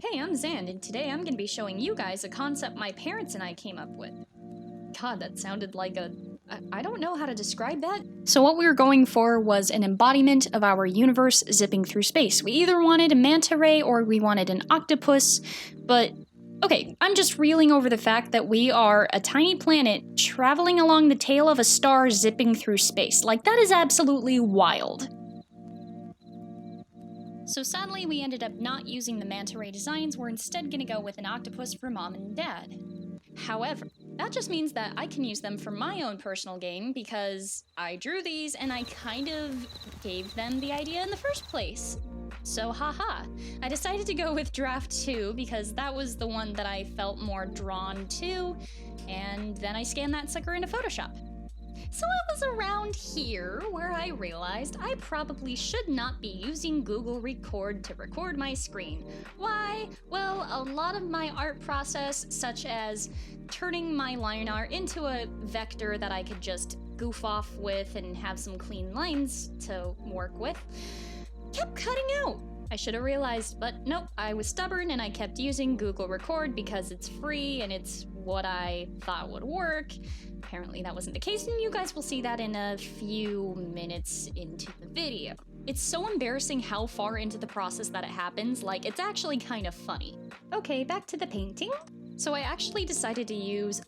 Hey, I'm Zand, and today I'm gonna be showing you guys a concept my parents and I came up with. God, that sounded like I don't know how to describe that. So what we were going for was an embodiment of our universe zipping through space. We either wanted a manta ray or we wanted an octopus, but okay, I'm just reeling over the fact that we are a tiny planet traveling along the tail of a star zipping through space. Like, that is absolutely wild. So sadly, we ended up not using the manta ray designs. We're instead gonna go with an octopus for mom and dad. However, that just means that I can use them for my own personal game because I drew these and I kind of gave them the idea in the first place. So haha, I decided to go with draft 2 because that was the one that I felt more drawn to, and then I scanned that sucker into Photoshop. So it was around here where I realized I probably should not be using Google Record to record my screen. Why? Well, a lot of my art process, such as turning my line art into a vector that I could just goof off with and have some clean lines to work with, kept cutting out. I should have realized, but nope, I was stubborn and I kept using Google Record because it's free and it's what I thought would work. Apparently that wasn't the case, and you guys will see that in a few minutes into the video. It's so embarrassing how far into the process that it happens, like it's actually kind of funny. Okay, back to the painting. So I actually decided to use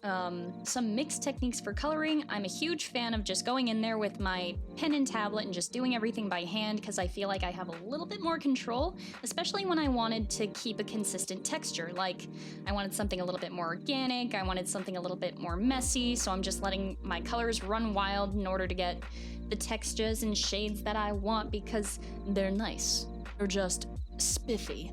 some mixed techniques for coloring. I'm a huge fan of just going in there with my pen and tablet and just doing everything by hand because I feel like I have a little bit more control, especially when I wanted to keep a consistent texture. Like, I wanted something a little bit more organic, I wanted something a little bit more messy, so I'm just letting my colors run wild in order to get the textures and shades that I want because they're nice. They're just spiffy.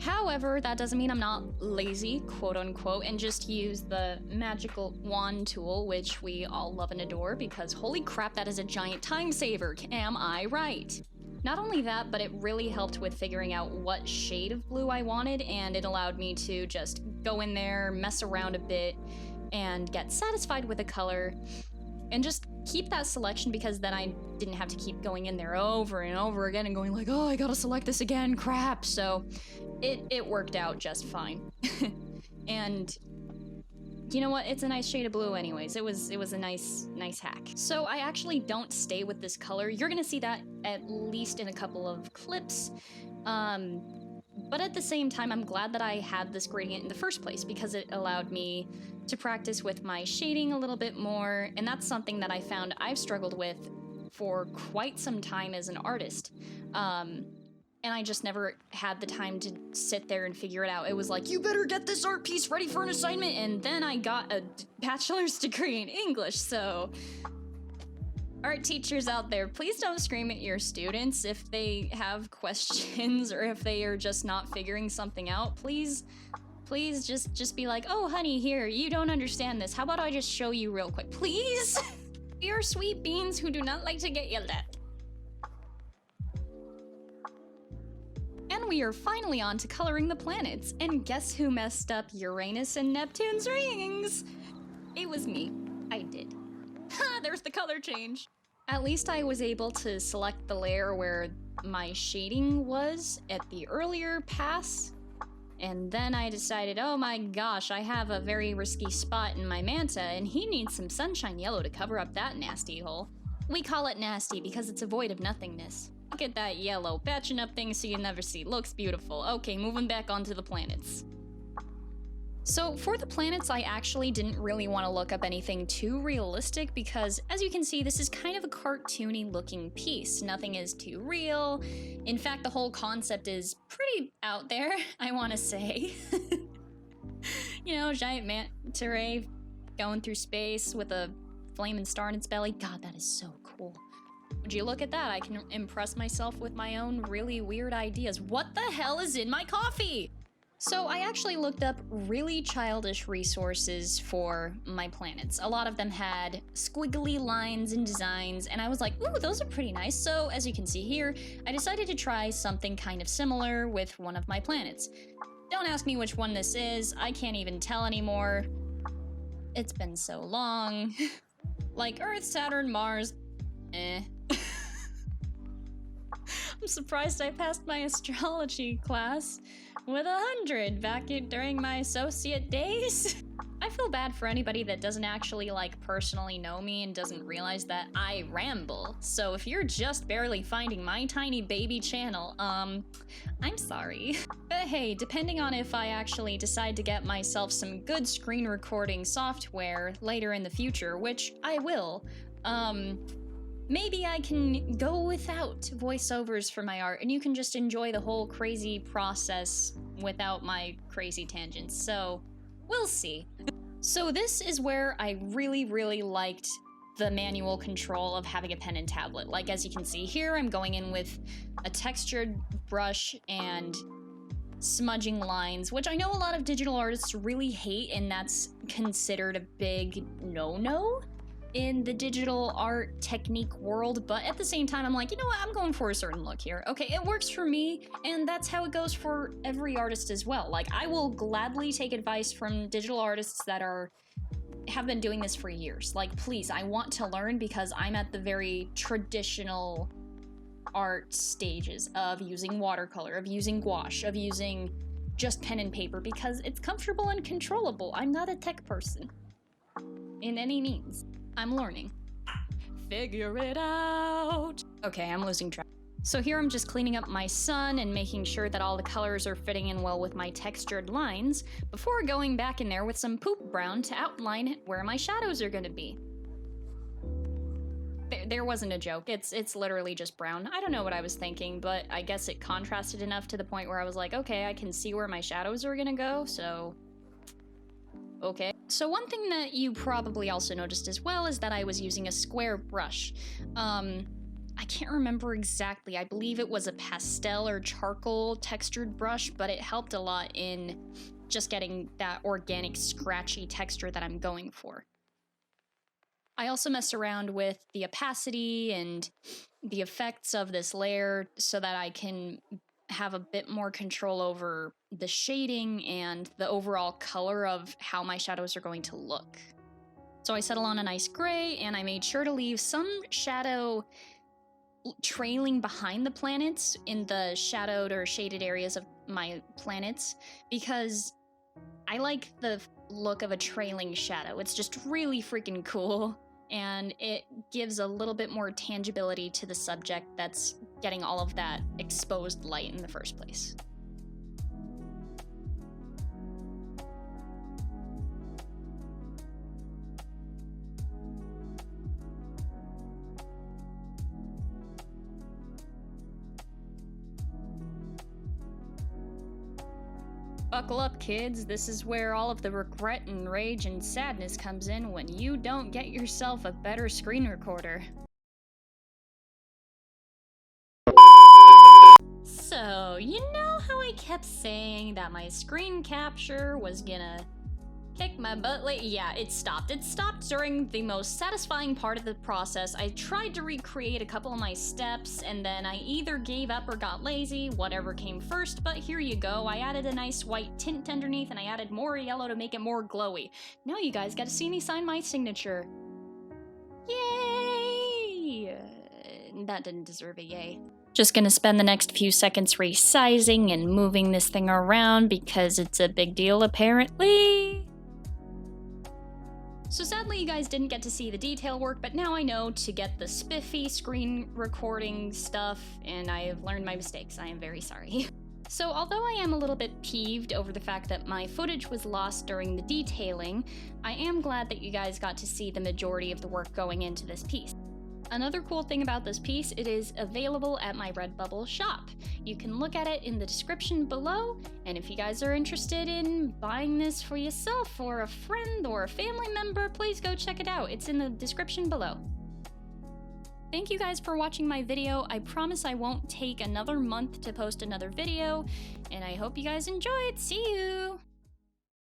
However, that doesn't mean I'm not lazy, quote unquote, and just use the magical wand tool, which we all love and adore because holy crap, that is a giant time saver, am I right? Not only that, but it really helped with figuring out what shade of blue I wanted, and it allowed me to just go in there, mess around a bit, and get satisfied with a color, and just keep that selection because then I didn't have to keep going in there over and over again and going like, oh, I gotta select this again, crap. So it worked out just fine. And you know what? It's a nice shade of blue anyways. It was a nice hack. So I actually don't stay with this color. You're gonna see that at least in a couple of clips. But at the same time, I'm glad that I had this gradient in the first place because it allowed me to practice with my shading a little bit more, and that's something that I found I've struggled with for quite some time as an artist. And I just never had the time to sit there and figure it out. It was like, you better get this art piece ready for an assignment, and then I got a bachelor's degree in English, so art teachers out there, please don't scream at your students if they have questions or if they are just not figuring something out. Please just be like, oh honey, here, you don't understand this. How about I just show you real quick, please? We are sweet beans who do not like to get yelled at. And we are finally on to coloring the planets. And guess who messed up Uranus and Neptune's rings? It was me. I did. Ha, there's the color change. At least I was able to select the layer where my shading was at the earlier pass. And then I decided, oh my gosh, I have a very risky spot in my manta, and he needs some sunshine yellow to cover up that nasty hole. We call it nasty because it's a void of nothingness. Look at that yellow, patching up things so you never see. Looks beautiful. Okay, moving back onto the planets. So for the planets, I actually didn't really want to look up anything too realistic because, as you can see, this is kind of a cartoony looking piece. Nothing is too real. In fact, the whole concept is pretty out there, I want to say. You know, giant manta ray going through space with a flaming star in its belly. God, that is so cool. Would you look at that? I can impress myself with my own really weird ideas. What the hell is in my coffee? So I actually looked up really childish resources for my planets. A lot of them had squiggly lines and designs, and I was like, ooh, those are pretty nice. So as you can see here, I decided to try something kind of similar with one of my planets. Don't ask me which one this is. I can't even tell anymore. It's been so long. Like Earth, Saturn, Mars, eh. I'm surprised I passed my astrology class with 100 during my associate days. I feel bad for anybody that doesn't actually, like, personally know me and doesn't realize that I ramble. So if you're just barely finding my tiny baby channel, I'm sorry. But hey, depending on if I actually decide to get myself some good screen recording software later in the future, which I will, maybe I can go without voiceovers for my art and you can just enjoy the whole crazy process without my crazy tangents. So we'll see. So this is where I really liked the manual control of having a pen and tablet. Like, as you can see here, I'm going in with a textured brush and smudging lines, which I know a lot of digital artists really hate, and that's considered a big no-no in the digital art technique world, but at the same time, I'm like, you know what, I'm going for a certain look here. Okay, it works for me, and that's how it goes for every artist as well. Like, I will gladly take advice from digital artists that have been doing this for years. Like, please, I want to learn because I'm at the very traditional art stages of using watercolor, of using gouache, of using just pen and paper because it's comfortable and controllable. I'm not a tech person in any means. I'm learning. Figure it out. Okay, I'm losing track. So here I'm just cleaning up my sun and making sure that all the colors are fitting in well with my textured lines before going back in there with some poop brown to outline where my shadows are gonna be. There wasn't a joke. It's literally just brown. I don't know what I was thinking, but I guess it contrasted enough to the point where I was like, okay, I can see where my shadows are gonna go, so okay. So one thing that you probably also noticed as well is that I was using a square brush. I can't remember exactly. I believe it was a pastel or charcoal textured brush, but it helped a lot in just getting that organic, scratchy texture that I'm going for. I also messed around with the opacity and the effects of this layer so that I can have a bit more control over the shading and the overall color of how my shadows are going to look. So I settled on a nice gray, and I made sure to leave some shadow trailing behind the planets in the shadowed or shaded areas of my planets because I like the look of a trailing shadow. It's just really freaking cool, and it gives a little bit more tangibility to the subject that's getting all of that exposed light in the first place. Buckle up, kids. This is where all of the regret and rage and sadness comes in when you don't get yourself a better screen recorder. So, you know how I kept saying that my screen capture was gonna kick my butt late? Yeah, it stopped. It stopped during the most satisfying part of the process. I tried to recreate a couple of my steps, and then I either gave up or got lazy, whatever came first, but here you go. I added a nice white tint underneath, and I added more yellow to make it more glowy. Now you guys gotta see me sign my signature. Yay! That didn't deserve a yay. Just gonna spend the next few seconds resizing and moving this thing around because it's a big deal apparently. So sadly you guys didn't get to see the detail work, but now I know to get the spiffy screen recording stuff, and I have learned my mistakes. I am very sorry. So although I am a little bit peeved over the fact that my footage was lost during the detailing, I am glad that you guys got to see the majority of the work going into this piece. Another cool thing about this piece, it is available at my Redbubble shop. You can look at it in the description below, and if you guys are interested in buying this for yourself or a friend or a family member, please go check it out. It's in the description below. Thank you guys for watching my video. I promise I won't take another month to post another video, and I hope you guys enjoyed. See you!